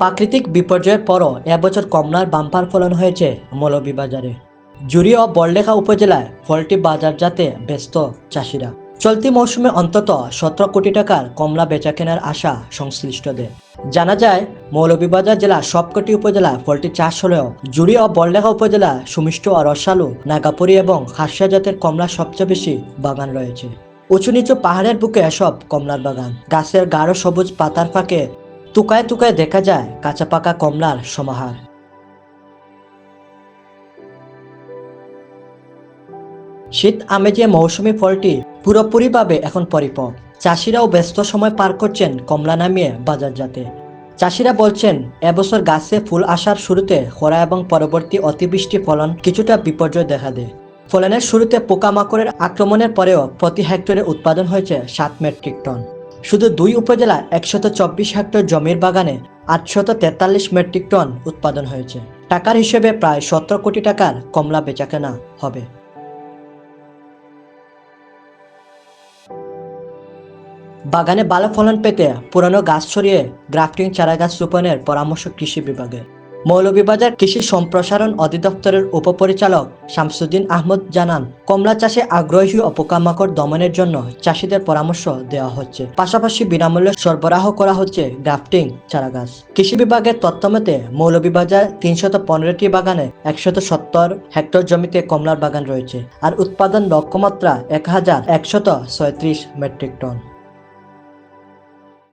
প্রাকৃতিক বিপর্যয়ের পরও এবছর কমলার বাম্পার ফলন হয়েছে মৌলভীবাজারে। জুড়ি ও বড়লেখা উপজেলায় ফলটি বাজারজাতে ব্যস্ত চাষিরা। চলতি মৌসুমে অন্তত 17 কোটি টাকার কমলা বেচাকেনার আশা সংশ্লিষ্টদের। জানা যায়, মৌলভীবাজার জেলার সবকটি উপজেলায় ফলটি চাষ হলেও জুড়ি ও বড়লেখা উপজেলা সুমিষ্ট ও রসালু, নাগাপুরি এবং খাসিয়া জাতের কমলা সবচেয়ে বেশি বাগান রয়েছে। উঁচু নিচু পাহাড়ের বুকে এসব কমলার বাগান। গাছের গাঢ় সবুজ পাতার ফাঁকে তুকায় তুকায় দেখা যায় কাঁচা পাকা কমলার সমাহার। শীত আমেজে মৌসুমি ফলটি পুরোপুরিভাবে এখন পরিপক্ব। চাষিরাও ব্যস্ত সময় পার করছেন কমলা নামিয়ে বাজারজাতে। চাষিরা বলছেন, এবছর গাছে ফুল আসার শুরুতে খরা এবং পরবর্তী অতিবৃষ্টি ফলন কিছুটা বিপর্যয় দেখা দেয়। ফলনের শুরুতে পোকামাকড়ের আক্রমণের পরেও প্রতি হেক্টরে উৎপাদন হয়েছে 7 মেট্রিক টন। শুধু 2 উপজেলার 124 হেক্টর জমির বাগানে 843 মেট্রিক টন উৎপাদন হয়েছে। টাকার হিসেবে প্রায় 17 কোটি টাকার কমলা বেচাকেনা হবে। বাগানে ভালো ফলন পেতে পুরানো গাছ সরিয়ে গ্রাফটিং চারাগাছ রোপণের পরামর্শ কৃষি বিভাগের। মৌলভীবাজার কৃষি সম্প্রসারণ অধিদপ্তরের উপপরিচালক শামসুদ্দিন আহমদ জানান, কমলা চাষে আগ্রহী ও পোকামাকড় দমনের জন্য চাষিদের পরামর্শ দেওয়া হচ্ছে। পাশাপাশি বিনামূল্যে সরবরাহ করা হচ্ছে গ্রাফটিং চারাগাছ। কৃষি বিভাগের তথ্যমতে মৌলভীবাজার 315টি বাগানে 170 হেক্টর জমিতে কমলার বাগান রয়েছে, আর উৎপাদন লক্ষ্যমাত্রা 1136 মেট্রিক টন।